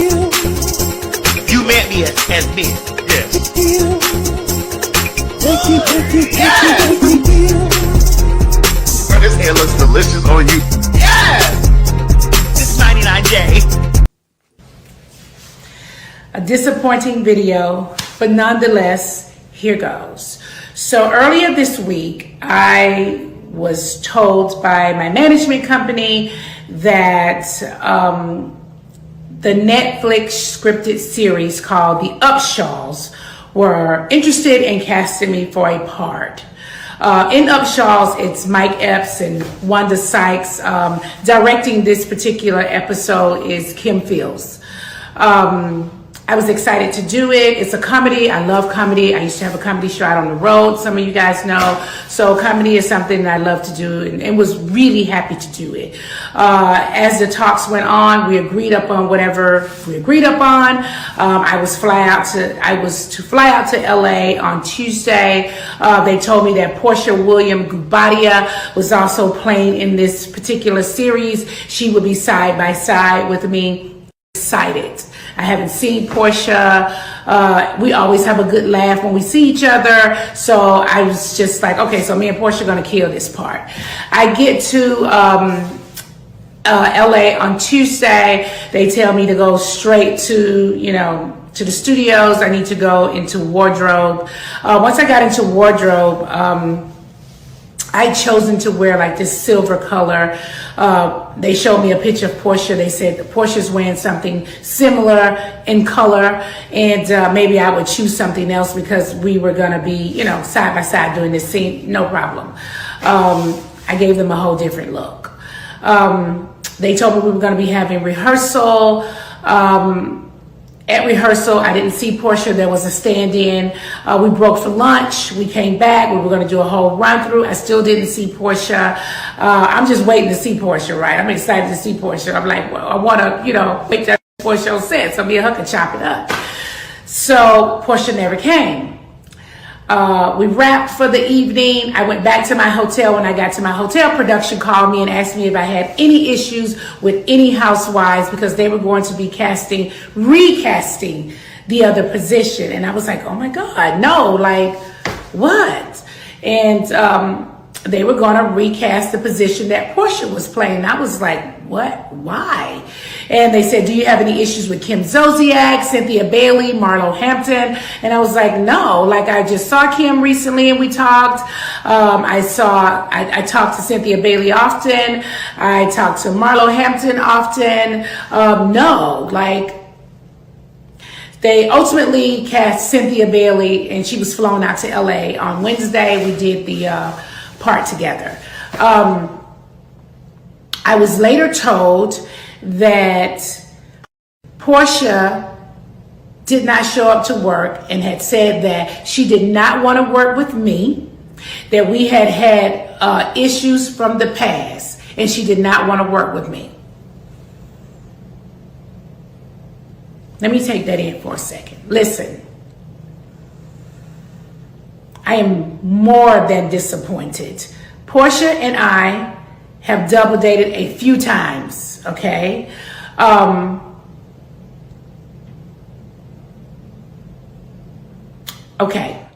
You meant me as me. Yes. Bro, this hair looks delicious on you. Yes! It's 99J. A disappointing video, but nonetheless, here goes. So earlier this week, I was told by my management company that the Netflix scripted series called The Upshaws were interested in casting me for a part. In Upshaws, it's Mike Epps and Wanda Sykes. Directing this particular episode is Kim Fields. I was excited to do it. It's a comedy. I love comedy. I used to have a comedy show out on the road. Some of you guys know. So comedy is something that I love to do and was really happy to do it. As the talks went on, we agreed upon whatever we agreed upon. I was to fly out to LA on Tuesday. They told me that Porsha William Gubadia was also playing in this particular series. She would be side by side with me. Excited. I haven't seen Porsha. We always have a good laugh when we see each other. So I was just like, okay, so me and Porsha are going to kill this part. I get to LA on Tuesday. They tell me to go straight to, to the studios. I need to go into wardrobe. Once I got into wardrobe, I'd chosen to wear like this silver color. They showed me a picture of Porsha. They said that Portia's wearing something similar in color, and maybe I would choose something else because we were going to be, side by side doing this scene. No problem. I gave them a whole different look. They told me we were going to be having rehearsal. At rehearsal, I didn't see Porsha. There was a stand-in. We broke for lunch. We came back. We were going to do a whole run-through. I still didn't see Porsha. I'm just waiting to see Porsha, right? I'm excited to see Porsha. I'm like, well, I want to, wait till Porsha said, so me and her can chop it up. So Porsha never came. We wrapped for the evening. I went back to my hotel. When I got to my hotel, production called me and asked me if I had any issues with any housewives because they were going to be recasting the other position. And I was like, oh my God, no, like what? And they were going to recast the position that Porsha was playing. I was like, what? Why? And they said, do you have any issues with Kim Zolciak, Cynthia Bailey, Marlo Hampton? And I was like, no, like I just saw Kim recently and we talked. I talked to Cynthia Bailey often. I talked to Marlo Hampton often. No, like they ultimately cast Cynthia Bailey and she was flown out to LA on Wednesday. We did the part together. I was later told that Porsha did not show up to work and had said that she did not want to work with me, that we had issues from the past, and she did not want to work with me. Let me take that in for a second. Listen, I am more than disappointed. Porsha and I have double dated a few times, okay? Okay.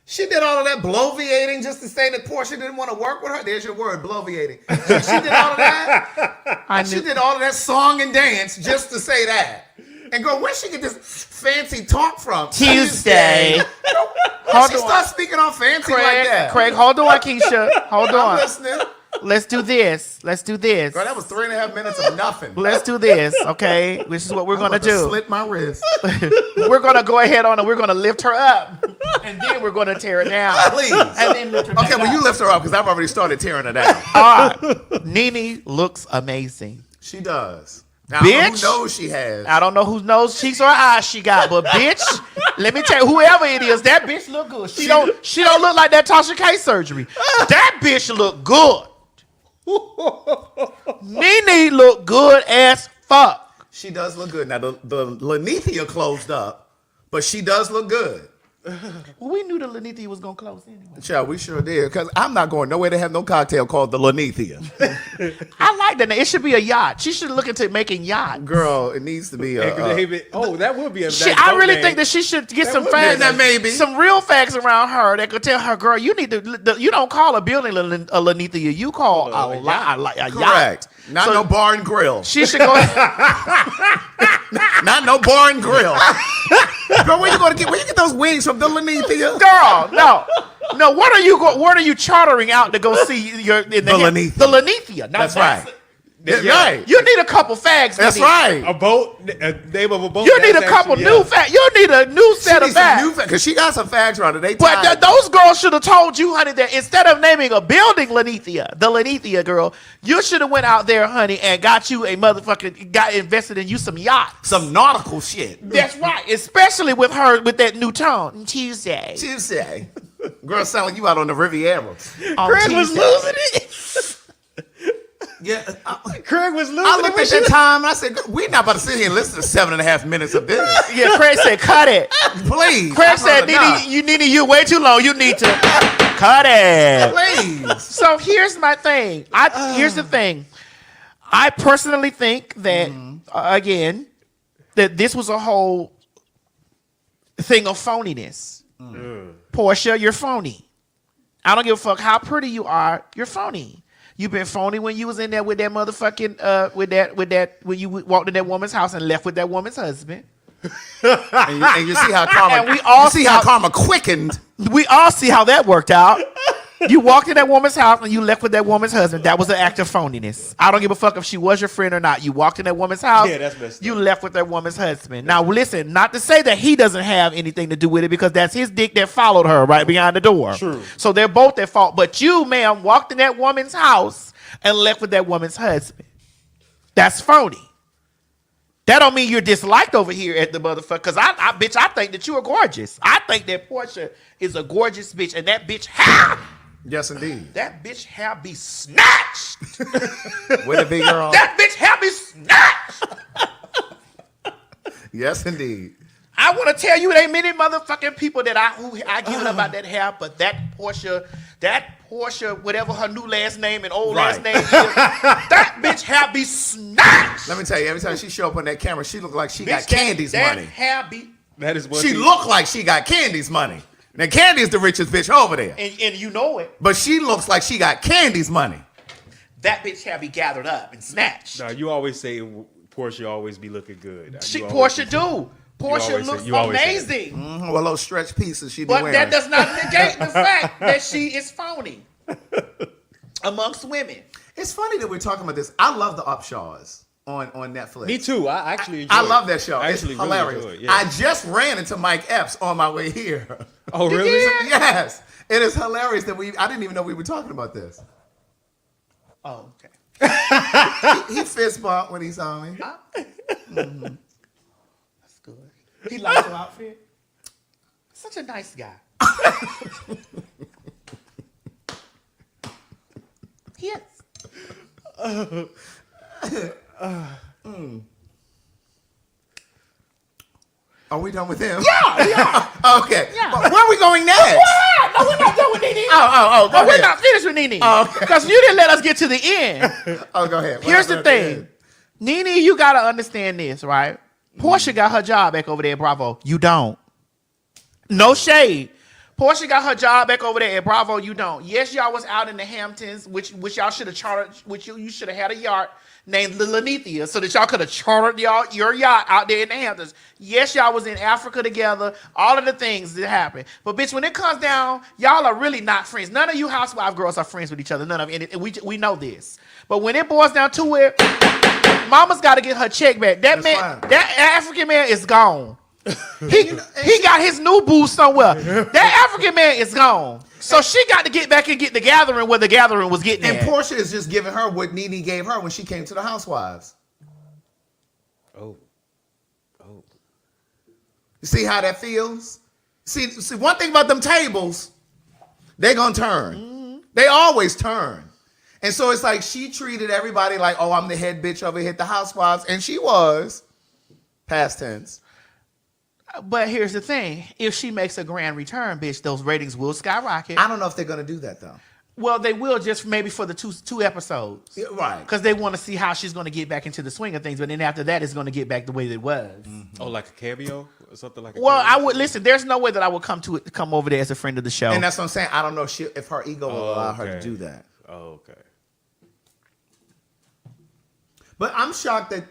She did all of that bloviating just to say that Porsha didn't want to work with her. There's your word, bloviating. She did all of that. She did all of that song and dance just to say that. And girl, where she get this fancy talk from? Tuesday. When she start speaking on fancy like that? Craig, hold on, Keisha. Hold on. I'm listening. Let's do this. Girl, that was 3.5 minutes of nothing. Let's do this, okay? Which is what we're going to do. Slit my wrist. We're going to go ahead on and we're going to lift her up. And then we're going to tear it down. Please. And then lift her okay, well, you lift her up because I've already started tearing her down. All right. Nene looks amazing. She does. Now, Bitch. I don't know who nose she has. I don't know whose nose, cheeks, or eyes she got, but bitch, let me tell you, whoever it is, that bitch look good. She don't look like that Tasha K surgery. That bitch look good. Nene look good as fuck. She does look good. Now the Lanithia closed up, but she does look good. Well, we knew the Lanithia was gonna close anyway. Child, we sure did. Because I'm not going nowhere to have no cocktail called the Lanithia. I like that. It should be a yacht. She should look into making yacht. Girl, it needs to be a. That would be a. I really think that she should get some facts, some real facts around her that could tell her, girl, you need to. You don't call a building a Lanithia. You call a yacht. Correct. Not no bar and grill. She should go. Not no bar and grill. Girl, where you get those wings from? The Lanithia? Girl, no. What are you chartering out to go see the Lanithia? The Lanithia. That's right. That's right. You need a couple fags. That's right. A boat, a name of a boat. You need a couple new fags. You need a new set of fags. Because she got some fags around it. But those girls should have told you, honey, that instead of naming a building Lanithia, the Lanithia girl, you should have went out there, honey, and got you a motherfucking, got invested in you some yacht. Some nautical shit. That's right. Especially with her, with that new tone. Tuesday. Girl, sound like you out on the Riviera. Craig was losing it. Yeah, Craig was losing. I looked at that time and I said, "We're not about to sit here and listen to 7.5 minutes of this." Yeah, Craig said, "Cut it." Please. Craig said, "Nene, you way too long. You need to cut it." Please. So here's my thing. Here's the thing. I personally think that again, that this was a whole thing of phoniness. Porsha, you're phony. I don't give a fuck how pretty you are. You're phony. You've been phony when you was in there with that motherfucking when you walked in that woman's house and left with that woman's husband. and you see how karma. And we all see how karma quickened. We all see how that worked out. You walked in that woman's house and you left with that woman's husband. That was an act of phoniness. I don't give a fuck if she was your friend or not. You walked in that woman's house. Yeah, that's messed up. You left with that woman's husband. Now listen, not to say that he doesn't have anything to do with it, because that's his dick that followed her right behind the door. True. So they're both at fault. But you, ma'am, walked in that woman's house and left with that woman's husband. That's phony. That don't mean you're disliked over here at the motherfucker. Because I think that you are gorgeous. I think that Porsha is a gorgeous bitch, and that bitch Yes, indeed. that bitch hair be snatched. With a big girl. That bitch hair be snatched. Yes, indeed. I want to tell you, there ain't many motherfucking people that I give about that hair, but that Porsha, whatever her new last name and old last name is, that bitch hair be snatched. Let me tell you, every time she show up on that camera, she look like she got Candy's money. That hair be. That is what She look like she got Candy's money. Now, Candy's the richest bitch over there. And you know it. But she looks like she got Candy's money. That bitch hair be gathered up and snatched. No, you always say Porsha always be looking good. Porsha do. Porsha looks amazing. Well, those stretch pieces she be But wearing. that does not negate the fact that she is phony amongst women. It's funny that we're talking about this. I love the Upshaws on Netflix. Me too. I actually enjoy I love that show. It's really hilarious. enjoy it, yeah. I just ran into Mike Epps on my way here. Oh, really? Yes. It is hilarious that I didn't even know we were talking about this. Oh, okay. He fist bumped when he saw me. That's good. He likes your outfit. Such a nice guy. Yes. Are we done with him? Yeah. Okay. Yeah. Well, where are we going next? No, we're not done with Nene. Go We're ahead. not finished with Nene. Oh, okay. Because you didn't let us get to the end. Go ahead. What Here's the happened at thing. end? Nene, you got to understand this, right? Porsha got her job back over there at Bravo. You don't. No shade. Porsha got her job back over there at Bravo. You don't. Yes, y'all was out in the Hamptons, which y'all should have chartered, which you should have had a yacht named the Lanithia so that y'all could have chartered your yacht out there in the Hamptons. Yes, y'all was in Africa together. All of the things that happened. But bitch, when it comes down, y'all are really not friends. None of you housewife girls are friends with each other. None of it. We know this. But when it boils down to it, mama's got to get her check back. That that African man is gone. He got his new boo somewhere. That African man is gone. So she got to get back and get the gathering where the gathering was getting And at. Porsha is just giving her what Nene gave her when she came to the Housewives. Oh. You see how that feels? See, one thing about them tables, they gonna turn. Mm-hmm. They always turn. And so it's like she treated everybody like, oh, I'm the head bitch over here at the Housewives. And she was, past tense. But here's the thing: if she makes a grand return, bitch, those ratings will skyrocket. I don't know if they're gonna do that though. Well, they will just maybe for the two episodes, Yeah, right? Because they want to see how she's going to get back into the swing of things. But then after that, it's going to get back the way it was. Oh, like a cameo or something like. Well, I would listen. There's no way that I would come over there as a friend of the show. And that's what I'm saying. I don't know if her ego will allow her to okay. do that. Oh, okay. But I'm shocked that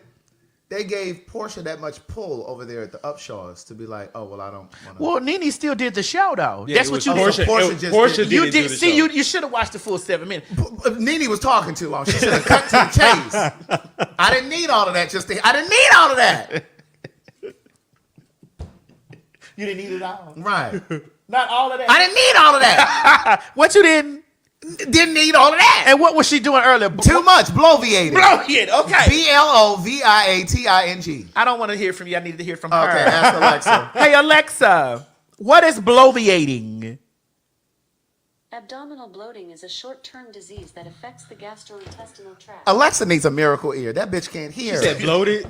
they gave Porsha that much pull over there at the Upshaws to be like, oh well, I don't want to. Well, Nene still did the show though. Yeah, that's it what was you Porsha- did. Porsha just Porsha did- You didn't did do the see. show. You should have watched the full 7 minutes. Nene was talking too long. She should have cut to the chase. I didn't need all of that. I didn't need all of that. You didn't need it all. Right. Not all of that. I didn't need all of that. What you didn't? Didn't need all of that. And what was she doing earlier? Too much. Bloviating. Blow it. Okay. BLOVIATING. I don't want to hear from you. I need to hear from Okay, her. ask Alexa. Hey Alexa, what is bloviating? Abdominal bloating is a short-term disease that affects the gastrointestinal tract. Alexa needs a miracle ear. That bitch can't hear. She said bloated.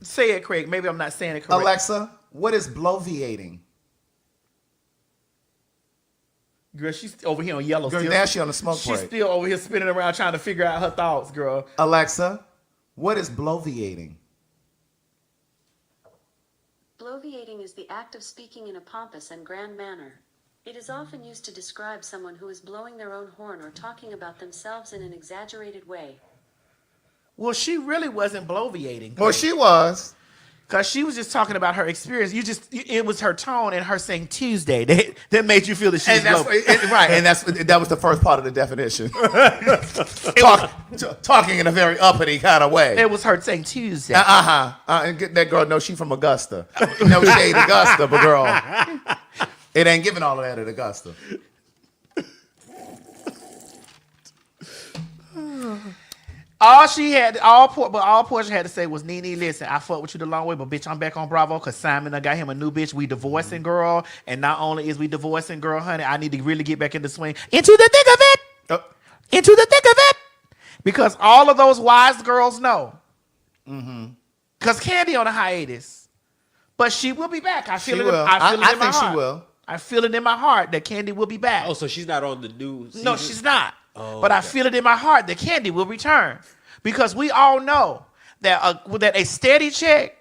Say it, Craig. Maybe I'm not saying it correct. Alexa, what is bloviating? Girl, she's over here on yellow. Girl, still. now she on the smoke She's break. still over here spinning around trying to figure out her thoughts, girl. Alexa, what is bloviating? Bloviating is the act of speaking in a pompous and grand manner. It is often used to describe someone who is blowing their own horn or talking about themselves in an exaggerated way. Well, she really wasn't bloviating. Well, she was. Because she was just talking about her experience. It was her tone and her saying Tuesday that made you feel that she was And that's right, and that was the first part of the definition. Talking in a very uppity kind of way. It was her saying Tuesday. And get that girl, no, she from Augusta. No shade, Augusta, but girl, it ain't giving all of that at Augusta. All Porsha had to say was, Nene, listen, I fuck with you the long way, but bitch, I'm back on Bravo because Simon, I got him a new bitch. We divorcing, girl. And not only is we divorcing, girl, honey, I need to really get back in the swing. Into the thick of it. Into the thick of it. Because all of those wise girls know. Because Candy on a hiatus. But she will be back. I feel it. I think she will. I feel it in my heart that Candy will be back. Oh, so she's not on the new season? No, she's not. Oh, but I okay. feel it in my heart that Candy will return. Because we all know that a steady check.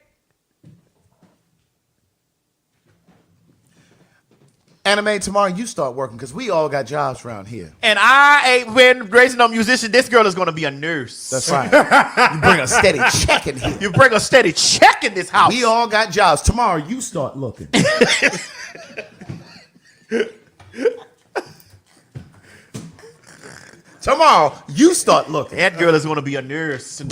Anime, tomorrow you start working because we all got jobs around here. And I ain't been raising no musician. This girl is going to be a nurse. That's right. You bring a steady check in here. You bring a steady check in this house. We all got jobs. Tomorrow you start looking. Tomorrow you start looking. That girl is going to be a nurse and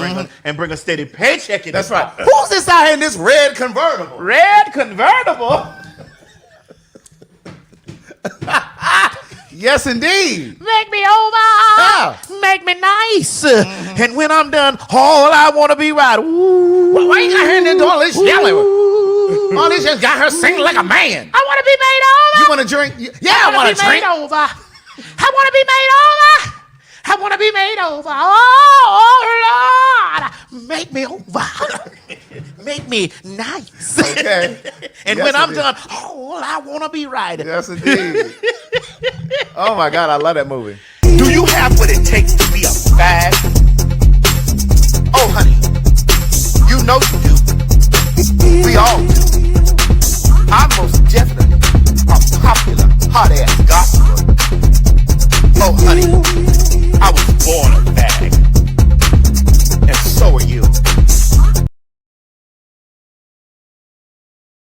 bring a steady paycheck in That's this right. house. Who's this out here in this red convertible? Red convertible. Yes, indeed. Make me over. Yeah. Make me nice. And when I'm done, all I want to be right. Ooh. Why you got her in there doing all this yelling? All this just got her singing like a man. I want to be made over. You want to drink? Yeah, I want to drink. Made over. I want to be made over. I want to be made over. Oh, Lord. Make me over. Make me nice. Okay. And Yes, when I'm indeed. done, all I want to be right. Yes, indeed. Oh, my God. I love that movie. Do you have what it takes to be a fag? Oh, honey, you know you do. We all do. I'm most definitely a popular, hot-ass gospel. Oh, honey,